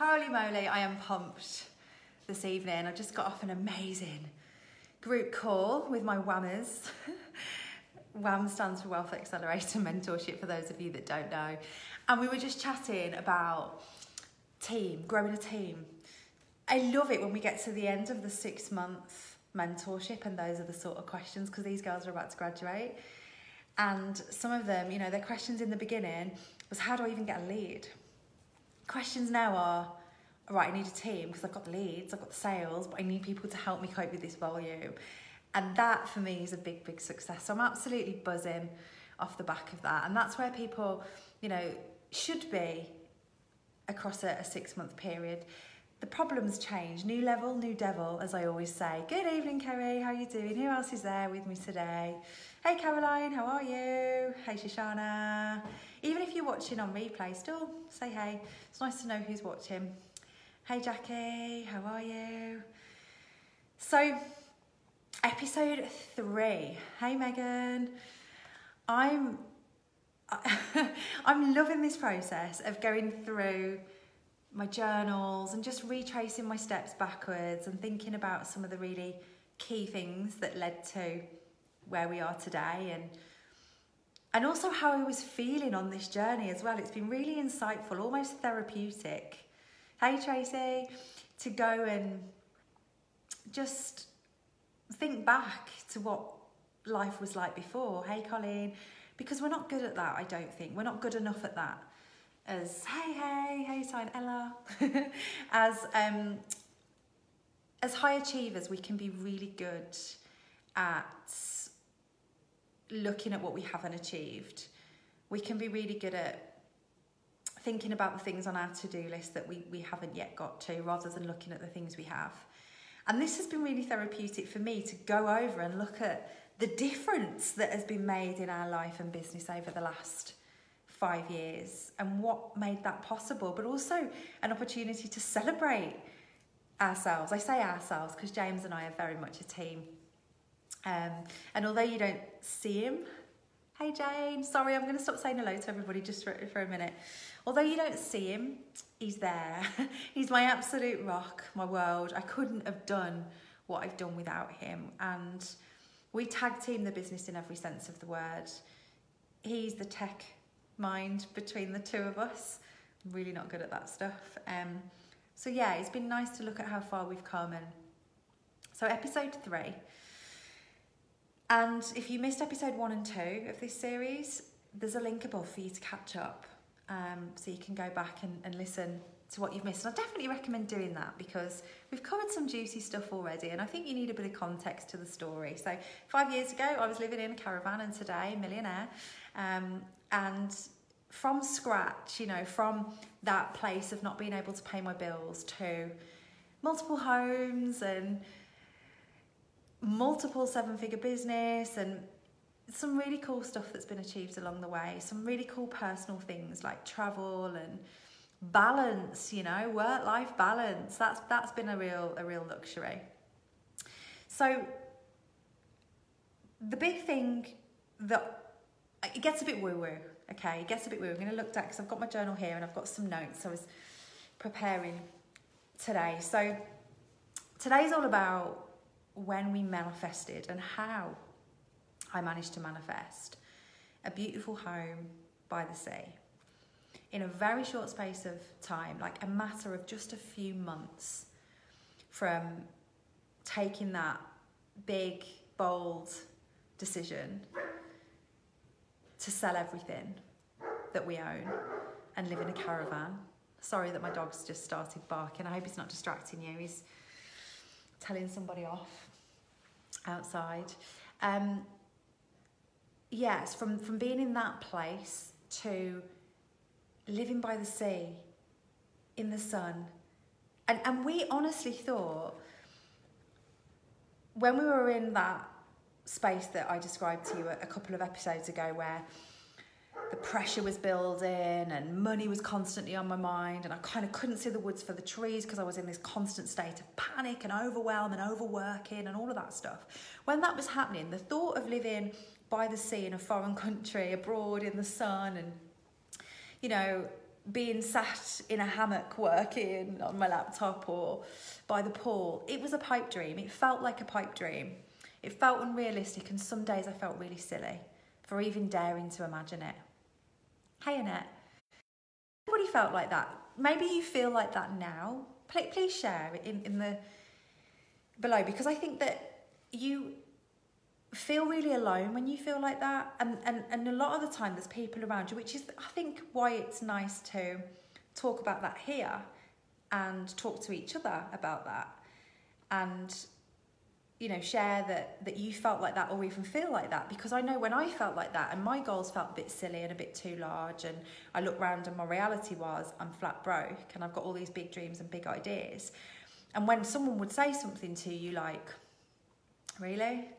Holy moly, I am pumped this evening. I just got off an amazing group call with my WAMers. WAM stands for Wealth Accelerator Mentorship, for those of you that don't know. And we were just chatting about growing a team. I love it when we get to the end of the 6-month mentorship and those are the sort of questions, because these girls are about to graduate. And some of them, you know, their questions in the beginning was, how do I even get a lead? Questions now are, all right, I need a team because I've got the leads, I've got the sales, but I need people to help me cope with this volume. And that for me is a big, big success. So I'm absolutely buzzing off the back of that. And that's where people, you know, should be across a 6-month period. The problems change. New level, new devil, as I always say. Good evening, Kerry. How are you doing? Who else is there with me today? Hey, Caroline. How are you? Hey, Shoshana. Even if you're watching on replay, still say hey. It's nice to know who's watching. Hey, Jackie. How are you? So, episode 3. Hey, Megan. I'm loving this process of going through my journals and just retracing my steps backwards and thinking about some of the really key things that led to where we are today, and also how I was feeling on this journey as well. It's been really insightful, almost therapeutic. Hey Tracy, to go and just think back to what life was like before. Hey Colleen, because we're not good at that, I don't think. We're not good enough at that. As hey sign Ella. As high achievers, we can be really good at looking at what we haven't achieved. We can be really good at thinking about the things on our to-do list that we haven't yet got to, rather than looking at the things we have. And this has been really therapeutic for me to go over and look at the difference that has been made in our life and business over the last 5 years and what made that possible, but also an opportunity to celebrate ourselves. I say ourselves because James and I are very much a team. And although you don't see him, hey James, sorry, I'm going to stop saying hello to everybody just for a minute. Although you don't see him, he's there. He's my absolute rock, my world. I couldn't have done what I've done without him. And we tag team the business in every sense of the word. He's the tech mind between the two of us. I'm really not good at that stuff. So yeah, it's been nice to look at how far we've come. And so episode 3. And if you missed episode 1 and 2 of this series, there's a link above for you to catch up. So you can go back and listen to what you've missed. And I definitely recommend doing that because we've covered some juicy stuff already, and I think you need a bit of context to the story. So 5 years ago, I was living in a caravan, and today, millionaire. And from scratch, you know, from that place of not being able to pay my bills to multiple homes and multiple 7-figure business and some really cool stuff that's been achieved along the way. Some really cool personal things like travel and balance, you know, work-life balance. That's been a real luxury. So the big thing that it gets a bit woo-woo, okay? It gets a bit woo. I'm going to look at, because I've got my journal here and I've got some notes I was preparing today. So today's all about when we manifested and how I managed to manifest a beautiful home by the sea in a very short space of time, like a matter of just a few months from taking that big, bold decision to sell everything that we own and live in a caravan. Sorry that my dog's just started barking. I hope it's not distracting you. He's telling somebody off outside. Yes, from being in that place to living by the sea, in the sun. And we honestly thought, when we were in that space that I described to you a couple of episodes ago, where the pressure was building and money was constantly on my mind, and I kind of couldn't see the woods for the trees because I was in this constant state of panic and overwhelm and overworking and all of that stuff. When that was happening, the thought of living by the sea in a foreign country, abroad in the sun, and, you know, being sat in a hammock working on my laptop or by the pool. It was a pipe dream. It felt like a pipe dream. It felt unrealistic, and some days I felt really silly for even daring to imagine it. Hey Annette, everybody felt like that. Maybe you feel like that now. Please share it in the below, because I think that you feel really alone when you feel like that, and a lot of the time there's people around you, which is, I think, why it's nice to talk about that here and talk to each other about that, and you know, share that you felt like that or even feel like that, because I know when I felt like that and my goals felt a bit silly and a bit too large, and I look around and my reality was I'm flat broke and I've got all these big dreams and big ideas, and when someone would say something to you like, really?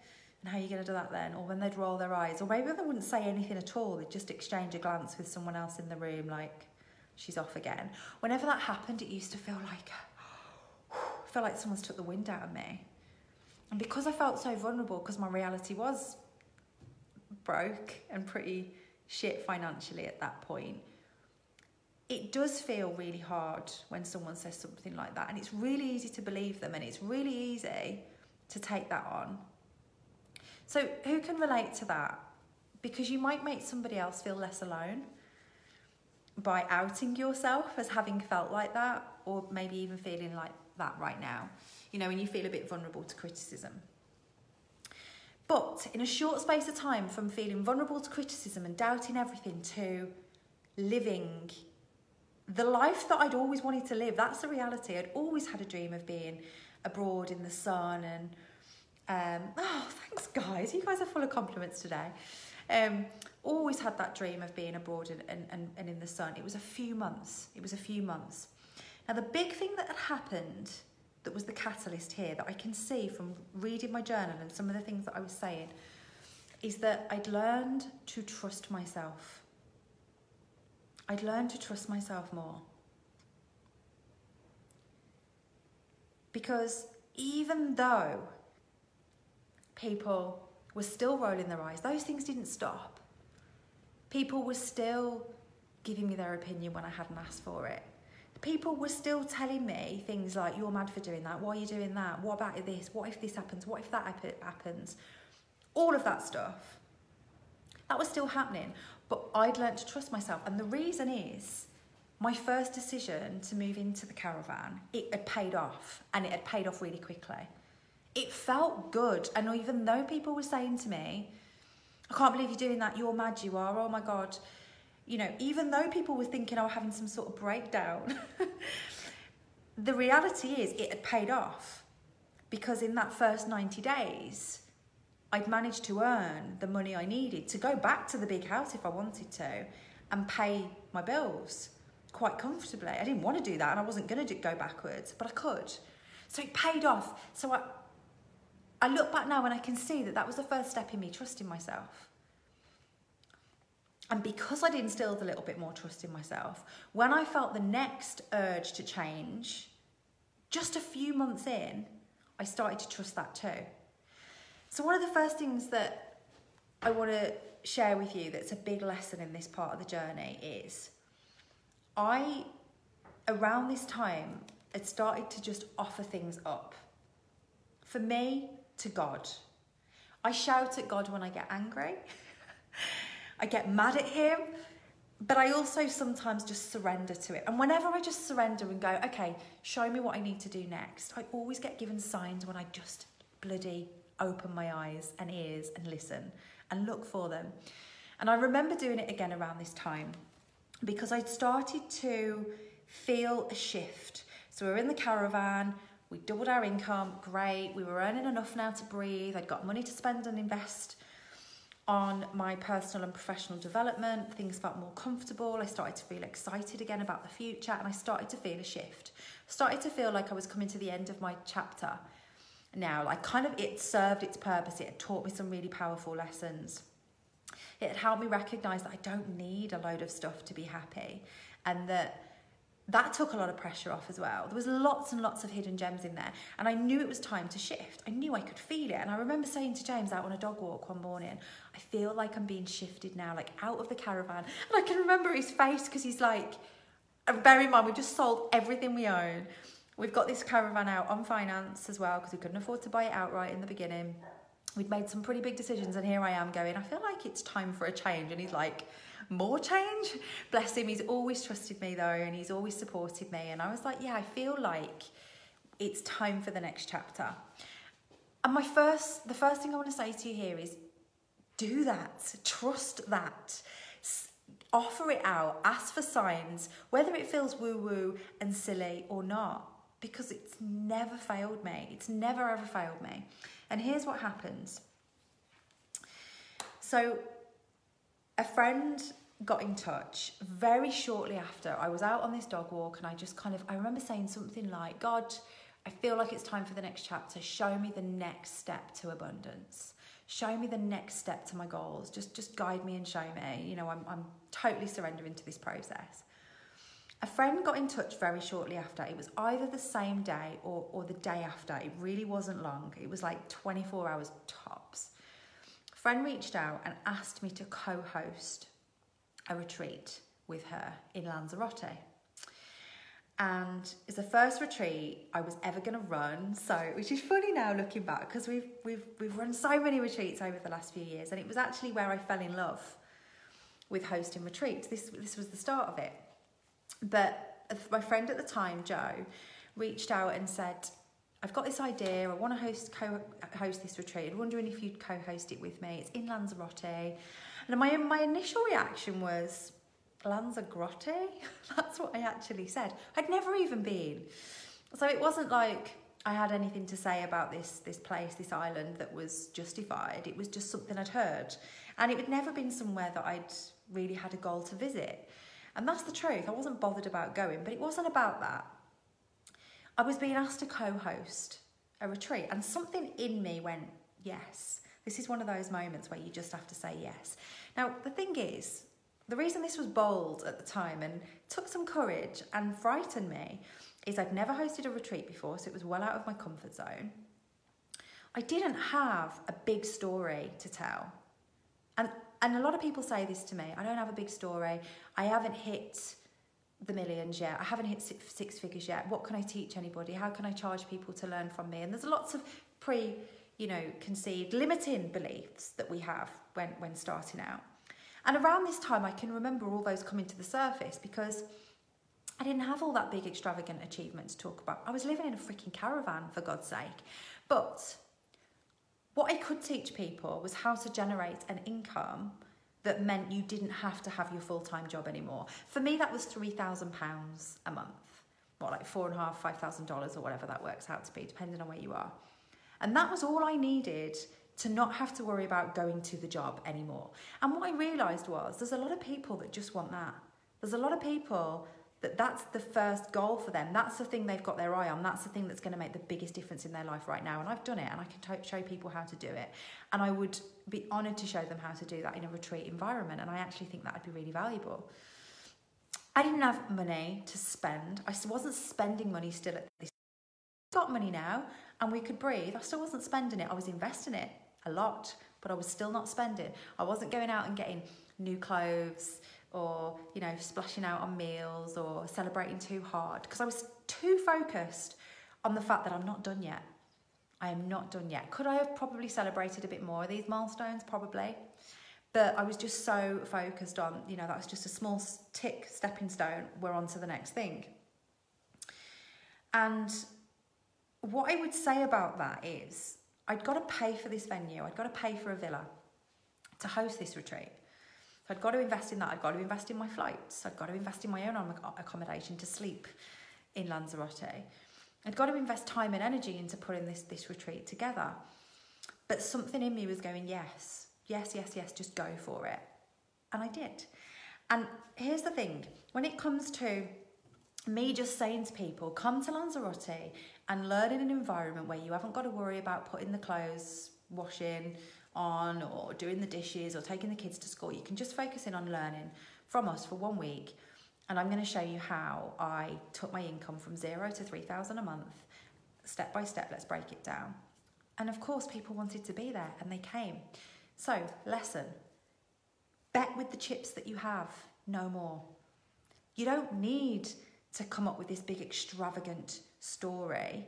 And how are you going to do that then? Or when they'd roll their eyes, or maybe they wouldn't say anything at all, they'd just exchange a glance with someone else in the room like, she's off again. Whenever that happened, it used to feel like someone's took the wind out of me. And because I felt so vulnerable, because my reality was broke and pretty shit financially at that point, it does feel really hard when someone says something like that. And it's really easy to believe them, and it's really easy to take that on. So who can relate to that? Because you might make somebody else feel less alone by outing yourself as having felt like that, or maybe even feeling like that right now, you know, when you feel a bit vulnerable to criticism. But in a short space of time, from feeling vulnerable to criticism and doubting everything to living the life that I'd always wanted to live, that's the reality. I'd always had a dream of being abroad in the sun, and oh, thanks guys, you guys are full of compliments today. Always had that dream of being abroad and in the sun. It was a few months. Now the big thing that had happened, that was the catalyst here, that I can see from reading my journal and some of the things that I was saying, is that I'd learned to trust myself. I'd learned to trust myself more. Because even though people were still rolling their eyes, those things didn't stop. People were still giving me their opinion when I hadn't asked for it. People were still telling me things like, you're mad for doing that, why are you doing that, what about this, what if this happens, what if that happens, all of that stuff. That was still happening, but I'd learnt to trust myself. And the reason is, my first decision to move into the caravan, it had paid off, and it had paid off really quickly. It felt good, and even though people were saying to me, I can't believe you're doing that, you're mad, you are, oh my God, you know, even though people were thinking I was having some sort of breakdown, the reality is it had paid off, because in that first 90 days, I'd managed to earn the money I needed to go back to the big house if I wanted to and pay my bills quite comfortably. I didn't want to do that, and I wasn't going to go backwards, but I could. So it paid off. So I look back now and I can see that that was the first step in me trusting myself. And because I'd instilled a little bit more trust in myself, when I felt the next urge to change, just a few months in, I started to trust that too. So one of the first things that I want to share with you that's a big lesson in this part of the journey is, around this time, had started to just offer things up. For me, to God. I shout at God when I get angry. I get mad at him, but I also sometimes just surrender to it. And whenever I just surrender and go, okay, show me what I need to do next, I always get given signs when I just bloody open my eyes and ears and listen and look for them. And I remember doing it again around this time, because I'd started to feel a shift. So we were in the caravan, we doubled our income, great. We were earning enough now to breathe. I'd got money to spend and invest on my personal and professional development. Things felt more comfortable. I started to feel excited again about the future, and I started to feel a shift. Started to feel like I was coming to the end of my chapter now. Like, kind of, it served its purpose. It had taught me some really powerful lessons. It had helped me recognise that I don't need a load of stuff to be happy, and that took a lot of pressure off as well. There was lots and lots of hidden gems in there, and I knew it was time to shift. I knew I could feel it, and I remember saying to James out on a dog walk one morning, I feel like I'm being shifted now, like out of the caravan. And I can remember his face, because he's like, And bear in mind, we've just sold everything we own. We've got this caravan out on finance as well because we couldn't afford to buy it outright in the beginning. We'd made some pretty big decisions, and here I am going, I feel like it's time for a change. And he's like, more change? Bless him, he's always trusted me though, and he's always supported me. And I was like, yeah, I feel like it's time for the next chapter. And the first thing I want to say to you here is, do that, trust that. Offer it out, ask for signs, whether it feels woo-woo and silly or not, because it's never failed me. It's never ever failed me. And here's what happens. So a friend got in touch very shortly after. I was out on this dog walk, and I remember saying something like, God, I feel like it's time for the next chapter. Show me the next step to abundance. Show me the next step to my goals. Just guide me and show me. You know, I'm totally surrendering to this process. A friend got in touch very shortly after. It was either the same day or the day after. It really wasn't long. It was like 24 hours tops. A friend reached out and asked me to co-host a retreat with her in Lanzarote. And it's the first retreat I was ever going to run, so which is funny now looking back, because we've run so many retreats over the last few years, and it was actually where I fell in love with hosting retreats. This was the start of it. But my friend at the time, Joe, reached out and said, I've got this idea, I want to co-host this retreat. I'm wondering if you'd co-host it with me. It's in Lanzarote. And my initial reaction was, Lanzarote? That's what I actually said. I'd never even been. So it wasn't like I had anything to say about this place, this island, that was justified. It was just something I'd heard. And it had never been somewhere that I'd really had a goal to visit. And that's the truth. I wasn't bothered about going, but it wasn't about that. I was being asked to co-host a retreat, and something in me went, yes. This is one of those moments where you just have to say yes. Now, the thing is, the reason this was bold at the time and took some courage and frightened me is I'd never hosted a retreat before, so it was well out of my comfort zone. I didn't have a big story to tell. And a lot of people say this to me, I don't have a big story, I haven't hit the millions yet, I haven't hit six figures yet, what can I teach anybody, how can I charge people to learn from me? And there's lots of conceived limiting beliefs that we have when starting out. And around this time, I can remember all those coming to the surface because I didn't have all that big extravagant achievement to talk about. I was living in a freaking caravan, for God's sake. But what I could teach people was how to generate an income that meant you didn't have to have your full-time job anymore. For me, that was £3,000 a month. What, like $4,500, $5,000 or whatever that works out to be, depending on where you are. And that was all I needed to not have to worry about going to the job anymore. And what I realised was there's a lot of people that just want that. There's a lot of people that's the first goal for them. That's the thing they've got their eye on. That's the thing that's going to make the biggest difference in their life right now. And I've done it, and I can show people how to do it. And I would be honoured to show them how to do that in a retreat environment. And I actually think that would be really valuable. I didn't have money to spend. I wasn't spending money still at this. I got money now, and we could breathe. I still wasn't spending it. I was investing it a lot, but I was still not spending. I wasn't going out and getting new clothes or, splashing out on meals or celebrating too hard, because I was too focused on the fact that I'm not done yet. I am not done yet. Could I have probably celebrated a bit more of these milestones? Probably. But I was just so focused on, that was just a small stepping stone. We're on to the next thing. And what I would say about that is I'd got to pay for this venue. I'd got to pay for a villa to host this retreat. So I'd got to invest in that. I'd got to invest in my flights. I'd got to invest in my own accommodation to sleep in Lanzarote. I'd got to invest time and energy into putting this retreat together. But something in me was going, yes, just go for it. And I did. And here's the thing. When it comes to me just saying to people, come to Lanzarote and learn in an environment where you haven't got to worry about putting the clothes, washing on, or doing the dishes, or taking the kids to school. You can just focus in on learning from us for 1 week. And I'm going to show you how I took my income from 0 to 3,000 a month, step by step. Let's break it down. And of course, people wanted to be there, and they came. So, lesson: bet with the chips that you have, no more. You don't need to come up with this big extravagant story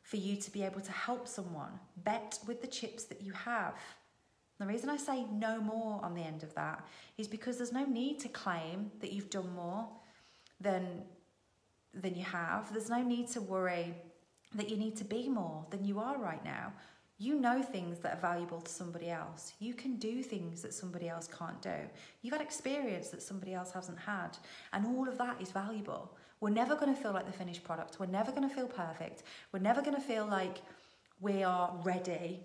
for you to be able to help someone. Bet with the chips that you have. The reason I say no more on the end of that is because there's no need to claim that you've done more than you have. There's no need to worry that you need to be more than you are right now. You know things that are valuable to somebody else. You can do things that somebody else can't do. You've had experience that somebody else hasn't had. And all of that is valuable. We're never going to feel like the finished product. We're never going to feel perfect. We're never going to feel like we are ready.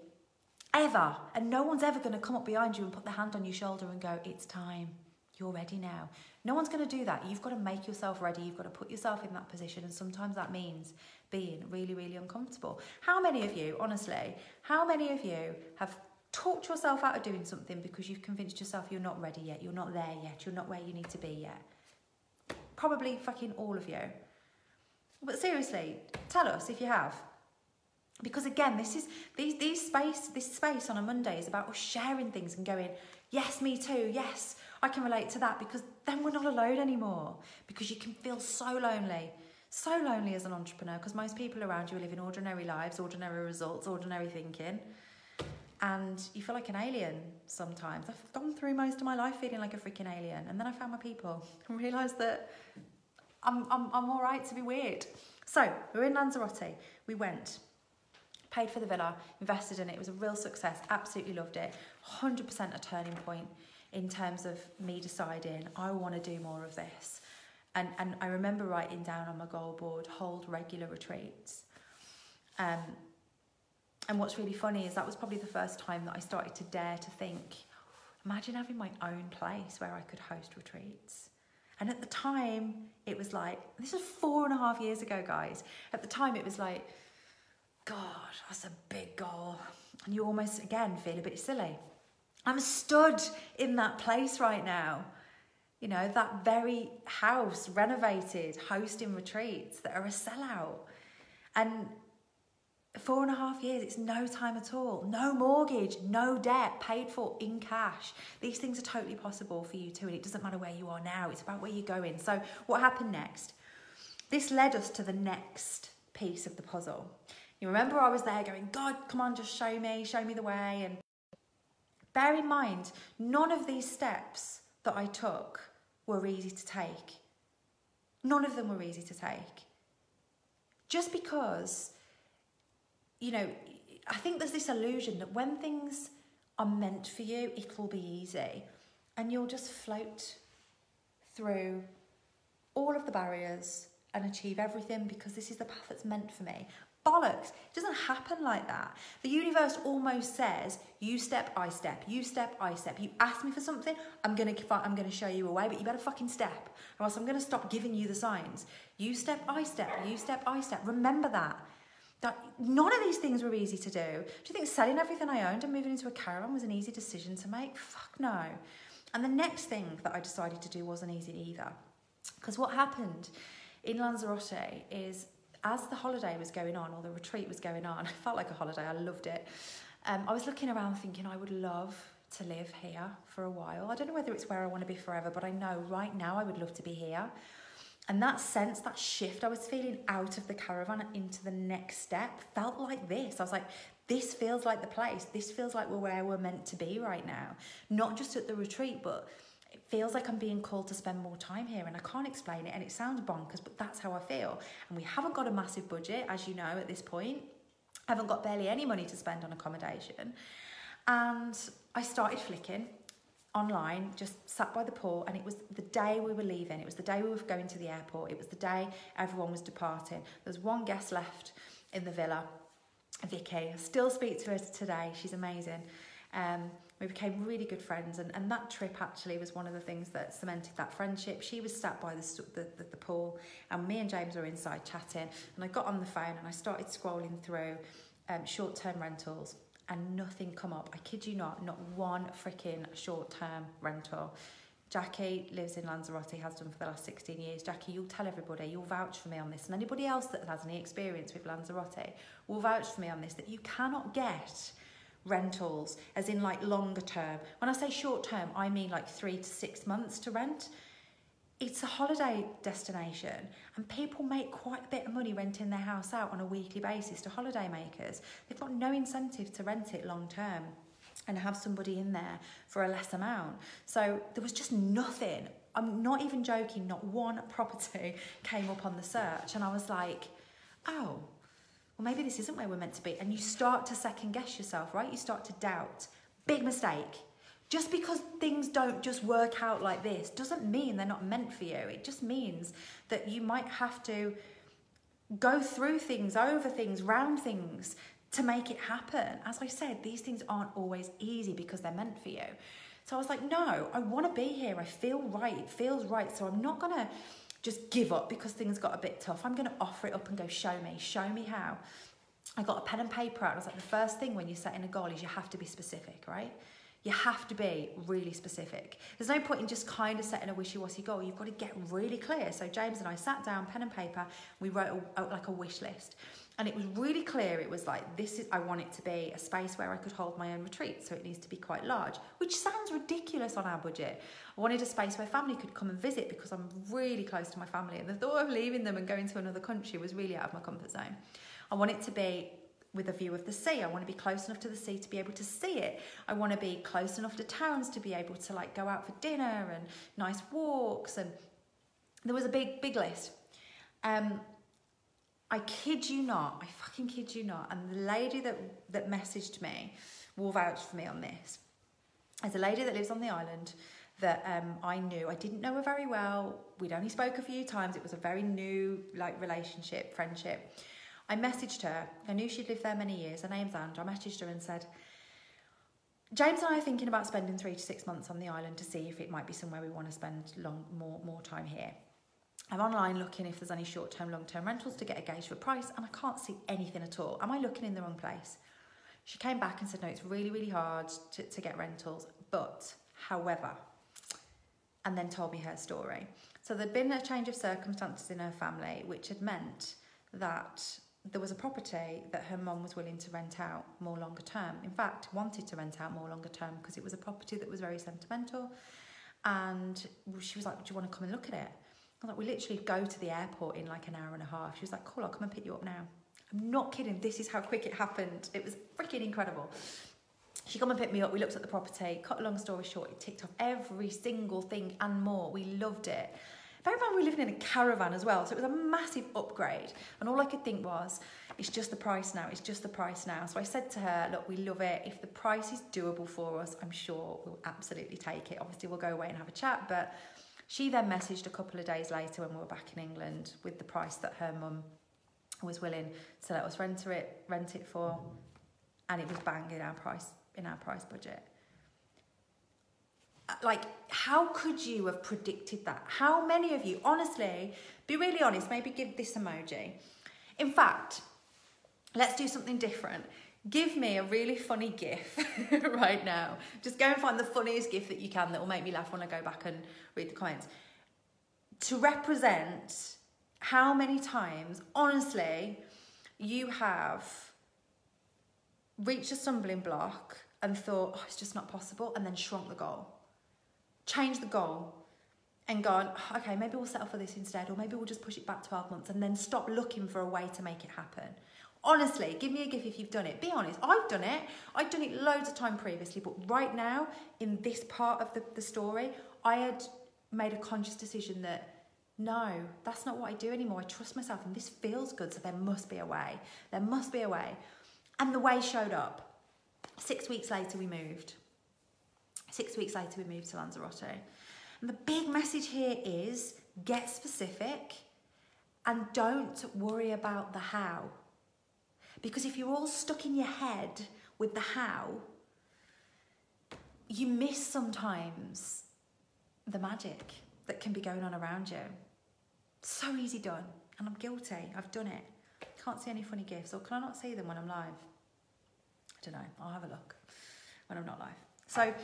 Ever. And no one's ever going to come up behind you and put their hand on your shoulder and go, it's time. You're ready now. No one's going to do that. You've got to make yourself ready. You've got to put yourself in that position. And sometimes that means being really, really uncomfortable. How many of you, honestly, how many of you have talked yourself out of doing something because you've convinced yourself you're not ready yet, you're not there yet, you're not where you need to be yet? Probably fucking all of you. But seriously, tell us if you have. Because again, this space on a Monday is about us sharing things and going, yes, me too, yes, I can relate to that, because then we're not alone anymore. Because you can feel so lonely as an entrepreneur, because most people around you are living ordinary lives, ordinary results, ordinary thinking, and you feel like an alien sometimes. I've gone through most of my life feeling like a freaking alien, and then I found my people and realised that I'm all right to be weird. So we're in Lanzarote. We went, paid for the villa, invested in it. It was a real success. Absolutely loved it. 100% a turning point in terms of me deciding I want to do more of this. And I remember writing down on my goal board, hold regular retreats. And what's really funny is that was probably the first time that I started to dare to think, imagine having my own place where I could host retreats. And at the time, it was like, this was 4.5 years ago, guys. At the time, it was like, God, that's a big goal. And you almost, again, feel a bit silly. I'm stood in that place right now. You know, that very house, renovated, hosting retreats that are a sellout. And 4.5 years, it's no time at all. No mortgage, no debt, paid for in cash. These things are totally possible for you too, and it doesn't matter where you are now. It's about where you're going. So what happened next? This led us to the next piece of the puzzle. You remember I was there going, God, come on, just show me the way. And bear in mind, none of these steps that I took were easy to take. None of them were easy to take. Just because, you know, I think there's this illusion that when things are meant for you, it will be easy. And you'll just float through all of the barriers and achieve everything because this is the path that's meant for me. Bollocks. It doesn't happen like that. The universe almost says, you step, I step, you step, I step. You ask me for something, I'm gonna show you a way, but you better fucking step, or else I'm gonna stop giving you the signs. You step, I step, you step, I step. Remember that. None of these things were easy to do. Do you think selling everything I owned and moving into a caravan was an easy decision to make? Fuck no. And the next thing that I decided to do wasn't easy either. Because what happened in Lanzarote is, as the holiday was going on, or the retreat was going on, it felt like a holiday, I loved it. I was looking around thinking I would love to live here for a while. I don't know whether it's where I want to be forever, but I know right now I would love to be here. And that sense, that shift I was feeling out of the caravan and into the next step felt like this. I was like, this feels like the place. This feels like we're where we're meant to be right now. Not just at the retreat, but it feels like I'm being called to spend more time here, and I can't explain it, and it sounds bonkers, but that's how I feel. And we haven't got a massive budget, as you know, at this point. I haven't got barely any money to spend on accommodation. And I started flicking online, just sat by the pool, and it was the day we were leaving. It was the day we were going to the airport. It was the day everyone was departing. There was one guest left in the villa, Vicky. I still speak to her today. She's amazing. We became really good friends, and that trip actually was one of the things that cemented that friendship. She was sat by the pool, and me and James were inside chatting, and I got on the phone and I started scrolling through short-term rentals, and nothing come up. I kid you not one freaking short-term rental. Jackie lives in Lanzarote, has done for the last 16 years. Jackie, you'll tell everybody, you'll vouch for me on this, and anybody else that has any experience with Lanzarote will vouch for me on this, that you cannot get rentals as in like longer term. When I say short term, I mean like 3 to 6 months to rent. it's a holiday destination, and people make quite a bit of money renting their house out on a weekly basis to holiday makers. They've got no incentive to rent it long term and have somebody in there for a less amount. So there was just nothing. I'm not even joking, not one property came up on the search. And I was like, oh, well, maybe this isn't where we're meant to be. And you start to second guess yourself, right? You start to doubt. Big mistake. Just because things don't just work out like this doesn't mean they're not meant for you. It just means that you might have to go through things, over things, round things to make it happen. As I said, these things aren't always easy because they're meant for you. So I was like, no, I want to be here. I feel right. It feels right. So I'm not going to just give up because things got a bit tough. I'm going to offer it up and go, show me how. I got a pen and paper out. I was like, the first thing when you're setting a goal is you have to be specific, right? You have to be really specific. There's no point in just kind of setting a wishy-washy goal. You've got to get really clear. So James and I sat down, pen and paper, we wrote like a wish list. And it was really clear. It was like, I want it to be a space where I could hold my own retreat. So it needs to be quite large, which sounds ridiculous on our budget. I wanted a space where family could come and visit because I'm really close to my family. And the thought of leaving them and going to another country was really out of my comfort zone. I want it to be with a view of the sea. I want to be close enough to the sea to be able to see it. I want to be close enough to towns to be able to like go out for dinner and nice walks. And there was a big list. I kid you not, I fucking kid you not. And the lady that messaged me will vouch for me on this. There's a lady that lives on the island that I knew. I didn't know her very well. We'd only spoke a few times. It was a very new like relationship, friendship. I messaged her. I knew she'd lived there many years. Her name's Ange. I messaged her and said, James and I are thinking about spending 3 to 6 months on the island to see if it might be somewhere we want to spend more time here. I'm online looking if there's any short-term, long-term rentals to get a gauge for price, and I can't see anything at all. Am I looking in the wrong place? She came back and said, no, it's really, really hard to get rentals, but however, and then told me her story. So there'd been a change of circumstances in her family, which had meant that there was a property that her mum was willing to rent out more longer term. In fact, wanted to rent out more longer term because it was a property that was very sentimental. And she was like, do you want to come and look at it? I was like, we literally go to the airport in like an hour and a half. She was like, cool, I'll come and pick you up now. I'm not kidding. This is how quick it happened. It was freaking incredible. She come and picked me up. We looked at the property. Cut a long story short, it ticked off every single thing and more. We loved it. Bear in mind, we were living in a caravan as well, so it was a massive upgrade. And all I could think was, it's just the price now, it's just the price now. So I said to her, look, we love it. If the price is doable for us, I'm sure we'll absolutely take it. Obviously, we'll go away and have a chat. But she then messaged a couple of days later when we were back in England with the price that her mum was willing to let us rent it for. And it was bang in our price budget. Like, how could you have predicted that? How many of you, honestly, be really honest, maybe give this emoji. In fact, let's do something different. Give me a really funny GIF right now. Just go and find the funniest GIF that you can that will make me laugh when I go back and read the comments. To represent how many times, honestly, you have reached a stumbling block and thought, oh, it's just not possible, and then shrunk the goal. Change the goal and gone, okay, maybe we'll settle for this instead, or maybe we'll just push it back 12 months and then stop looking for a way to make it happen. Honestly, give me a GIF if you've done it. Be honest, I've done it. I've done it loads of time previously, but right now, in this part of the story, I had made a conscious decision that, no, that's not what I do anymore. I trust myself and this feels good, so there must be a way. There must be a way. And the way showed up. 6 weeks later, we moved. 6 weeks later, we moved to Lanzarote. And the big message here is get specific and don't worry about the how. Because if you're all stuck in your head with the how, you miss sometimes the magic that can be going on around you. So easy done. And I'm guilty. I've done it. Can't see any funny gifts. Or can I not see them when I'm live? I don't know. I'll have a look when I'm not live. So,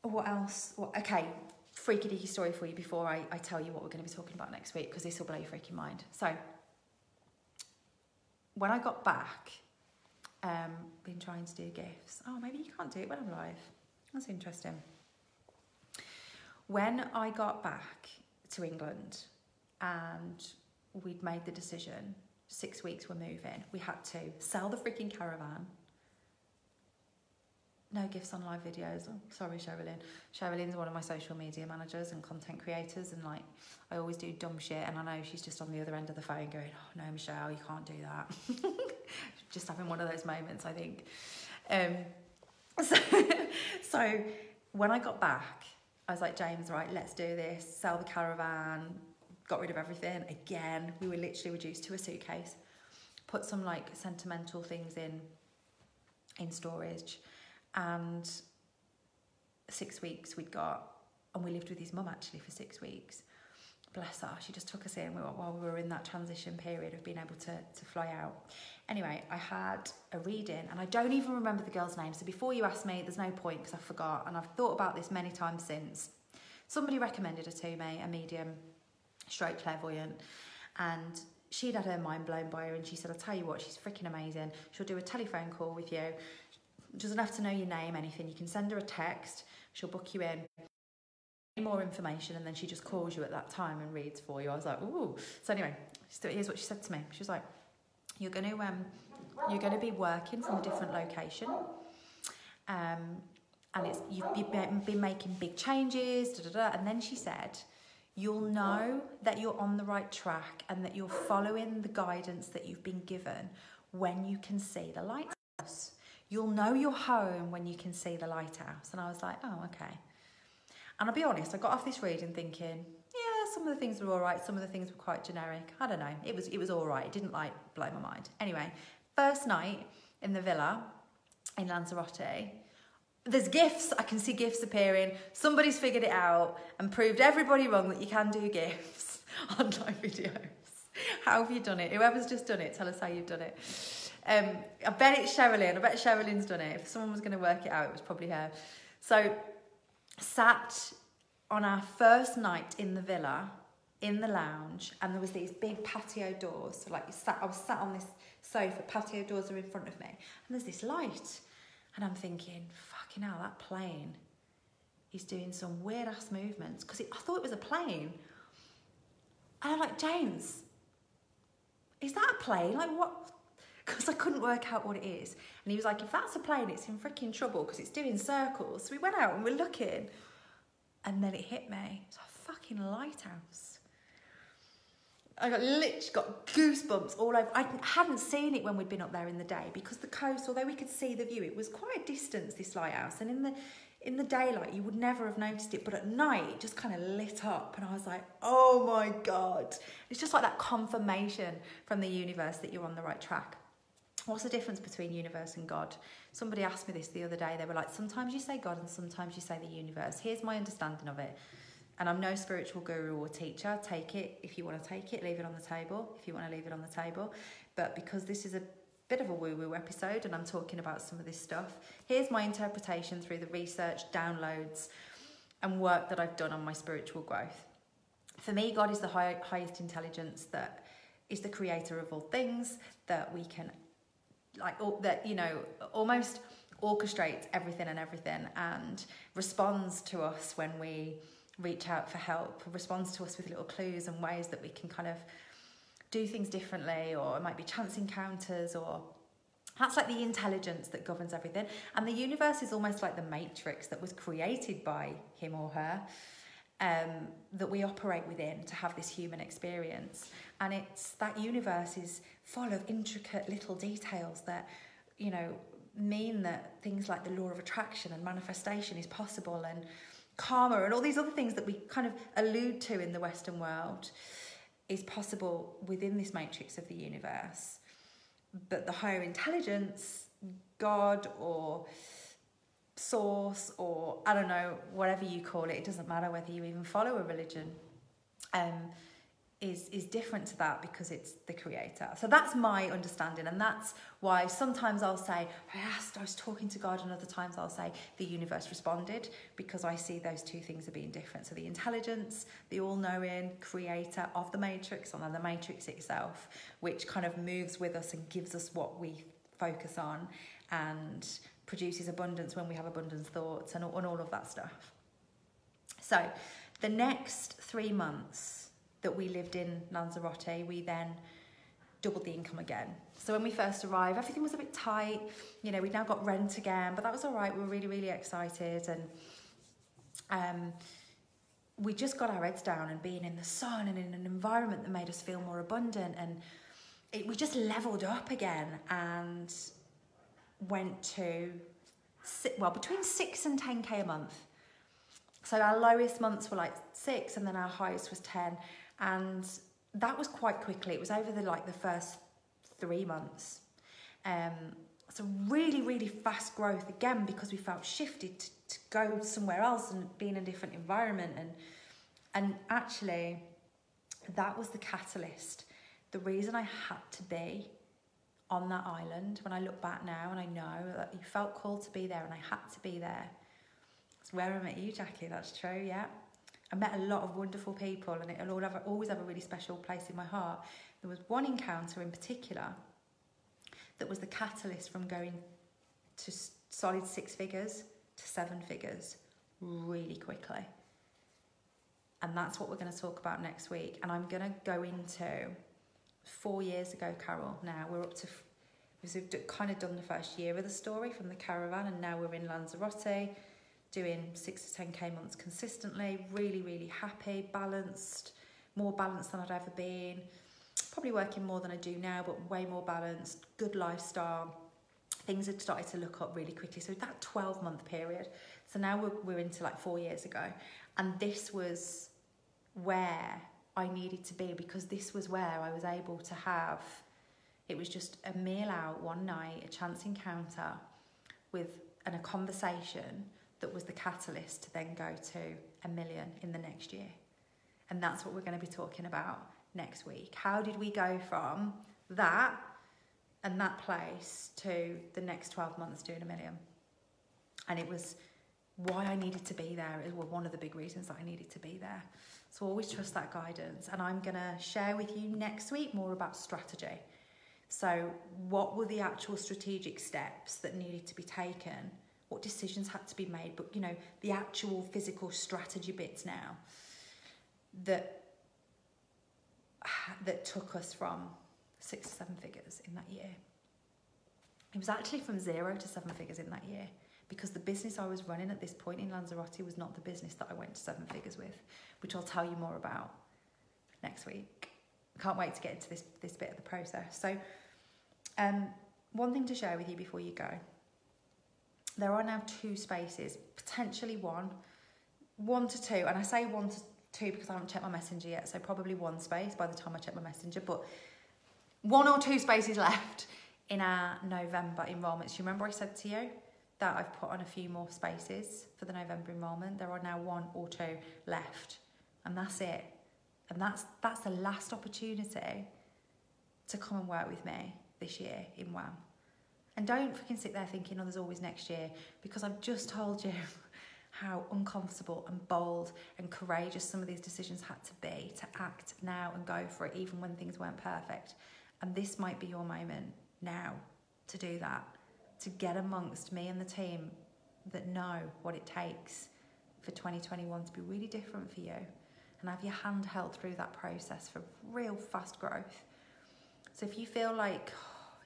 what else? Okay, freaky deaky story for you before I tell you what we're going to be talking about next week, because this will blow your freaking mind. So, when I got back, been trying to do gifts. Oh, maybe you can't do it when I'm live. That's interesting. When I got back to England and we'd made the decision, 6 weeks we're moving, we had to sell the freaking caravan. No gifts on live videos. Oh, sorry, Sherilyn. Sherilyn's one of my social media managers and content creators, and like, I always do dumb shit, and I know she's just on the other end of the phone going, oh no, Michelle, you can't do that. Just having one of those moments, I think. So when I got back, I was like, James, right, let's do this. Sell the caravan, got rid of everything. Again, we were literally reduced to a suitcase. Put some like sentimental things in storage. And 6 weeks we'd got, and we lived with his mum actually for 6 weeks. Bless her, she just took us in while we were in that transition period of being able to fly out. Anyway, I had a reading, and I don't even remember the girl's name, so before you ask me, there's no point because I forgot, and I've thought about this many times since. Somebody recommended her to me, a medium, stroke clairvoyant, and she'd had her mind blown by her, and she said, I'll tell you what, she's freaking amazing. She'll do a telephone call with you. Doesn't have to know your name, anything. You can send her a text, she'll book you in, more information, and then she just calls you at that time and reads for you. I was like, ooh. So anyway, here's what she said to me. She was like, you're going to be working from a different location, and you've been making big changes, and then she said, you'll know that you're on the right track and that you're following the guidance that you've been given when you can see the lighthouse. You'll know you're home when you can see the lighthouse. And I was like, oh, okay. And I'll be honest, I got off this reading thinking, yeah, some of the things were all right, some of the things were quite generic. I don't know, it was all right. It didn't like blow my mind. Anyway, first night in the villa in Lanzarote, there's gifts, I can see gifts appearing. Somebody's figured it out and proved everybody wrong that you can do gifts on live videos. How have you done it? Whoever's just done it, tell us how you've done it. I bet it's Sherilyn. I bet Sherilyn's done it. If someone was going to work it out, it was probably her. So, sat on our first night in the villa, in the lounge, and there was these big patio doors. So, like, I was sat on this sofa, patio doors are in front of me, and there's this light. And I'm thinking, fucking hell, that plane is doing some weird-ass movements. Because I thought it was a plane. And I'm like, James, is that a plane? Like, what? Because I couldn't work out what it is. And he was like, if that's a plane, it's in freaking trouble because it's doing circles. So we went out and we're looking. And then it hit me. It's a fucking lighthouse. I literally got goosebumps all over. I hadn't seen it when we'd been up there in the day because the coast, although we could see the view, it was quite a distance, this lighthouse. And in the daylight, you would never have noticed it. But at night, it just kind of lit up. And I was like, oh my God. It's just like that confirmation from the universe that you're on the right track. What's the difference between universe and God? Somebody asked me this the other day. They were like, sometimes you say God and sometimes you say the universe. Here's my understanding of it. And I'm no spiritual guru or teacher. Take it if you want to take it. Leave it on the table if you want to leave it on the table. But because this is a bit of a woo-woo episode and I'm talking about some of this stuff, here's my interpretation through the research, downloads, and work that I've done on my spiritual growth. For me, God is the highest intelligence that is the creator of all things, that we can, almost orchestrates everything and responds to us when we reach out for help, responds to us with little clues and ways that we can kind of do things differently, or it might be chance encounters, or that's like the intelligence that governs everything. And the universe is almost like the matrix that was created by him or her, that we operate within to have this human experience. And it's that universe is full of intricate little details that, mean that things like the law of attraction and manifestation is possible, and karma and all these other things that we kind of allude to in the Western world is possible within this matrix of the universe. But the higher intelligence, God or source, or I don't know, whatever you call it, it doesn't matter whether you even follow a religion, is different to that because it's the creator. So that's my understanding, and that's why sometimes I'll say, I was talking to God, and other times I'll say the universe responded, because I see those two things are being different. So the intelligence, the all-knowing creator of the matrix, and then the matrix itself, which kind of moves with us and gives us what we focus on and produces abundance when we have abundance thoughts and all of that stuff. So the next 3 months that we lived in Lanzarote, we then doubled the income again. So when we first arrived, everything was a bit tight. You know, we'd now got rent again, but that was all right. We were really, really excited. And we just got our heads down and being in the sun and in an environment that made us feel more abundant. And we just leveled up again and went to, well, between 6 and 10K a month. So our lowest months were like 6 and then our highest was 10. And that was quite quickly. It was over the first 3 months. So really, really fast growth again, because we felt shifted to go somewhere else and be in a different environment. And actually, that was the catalyst. The reason I had to be on that island, when I look back now and I know that you felt called to be there and I had to be there. It's where I met you, Jackie, that's true, yeah. I met a lot of wonderful people and it'll always have a really special place in my heart. There was one encounter in particular that was the catalyst from going to solid 6 figures to 7 figures really quickly. And that's what we're going to talk about next week. And I'm going to go into 4 years ago, Carol. Now we're up to, we've kind of done the first year of the story from the Caravan, and now we're in Lanzarote doing 6 to 10K months consistently. Really, really happy, balanced, more balanced than I'd ever been. Probably working more than I do now, but way more balanced, good lifestyle. Things had started to look up really quickly. So that 12-month period. So now we're into like 4 years ago. And this was where I needed to be, because this was where I was able to have, it was just a meal out one night, a chance encounter and a conversation that was the catalyst to then go to 1 million in the next year. And that's what we're going to be talking about next week. How did we go from that and that place to the next 12 months doing 1 million? And it was why I needed to be there. It was one of the big reasons that I needed to be there. So always trust that guidance. And I'm going to share with you next week more about strategy. So what were the actual strategic steps that needed to be taken? What decisions had to be made? But, you know, the actual physical strategy bits now that took us from 6 to 7 figures in that year. It was actually from 0 to 7 figures in that year, because the business I was running at this point in Lanzarote was not the business that I went to 7 figures with, which I'll tell you more about next week. I can't wait to get into this bit of the process. So one thing to share with you before you go. There are now 2 spaces, potentially 1 to 2. And I say 1 to 2 because I haven't checked my messenger yet, so probably 1 space by the time I check my messenger, but 1 or 2 spaces left in our November enrolments. You remember I said to you that I've put on a few more spaces for the November enrolment? There are now 1 or 2 left, and that's it. And that's the last opportunity to come and work with me this year in WAM. And don't freaking sit there thinking, oh, there's always next year, because I've just told you how uncomfortable and bold and courageous some of these decisions had to be, to act now and go for it, even when things weren't perfect. And this might be your moment now to do that, to get amongst me and the team that know what it takes for 2021 to be really different for you, and have your hand held through that process for real fast growth. So if you feel like,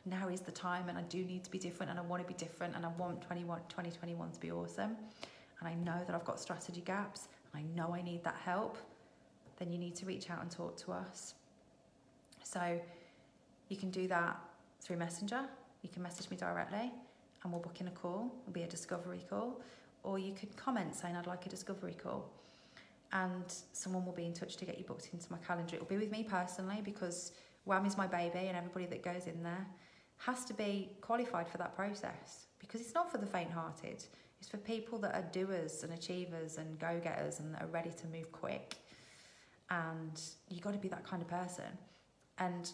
now is the time and I do need to be different and I want to be different and I want 2021 to be awesome, and I know that I've got strategy gaps and I know I need that help, then you need to reach out and talk to us. So you can do that through Messenger. You can message me directly and we'll book in a call. It'll be a discovery call, or you could comment saying I'd like a discovery call, and someone will be in touch to get you booked into my calendar. It'll be with me personally, because WAM is my baby and everybody that goes in there has to be qualified for that process, because it's not for the faint-hearted. It's for people that are doers and achievers and go-getters and that are ready to move quick. And you got to be that kind of person. And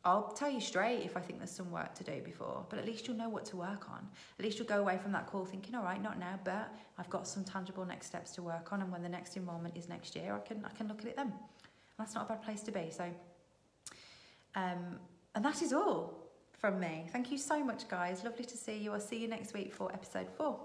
I'll tell you straight if I think there's some work to do before, but at least you'll know what to work on. At least you'll go away from that call thinking, all right, not now, but I've got some tangible next steps to work on, and when the next enrolment is next year, I can look at it then. And that's not a bad place to be. So, and that is all from me. Thank you so much, guys. Lovely to see you. I'll see you next week for episode 4.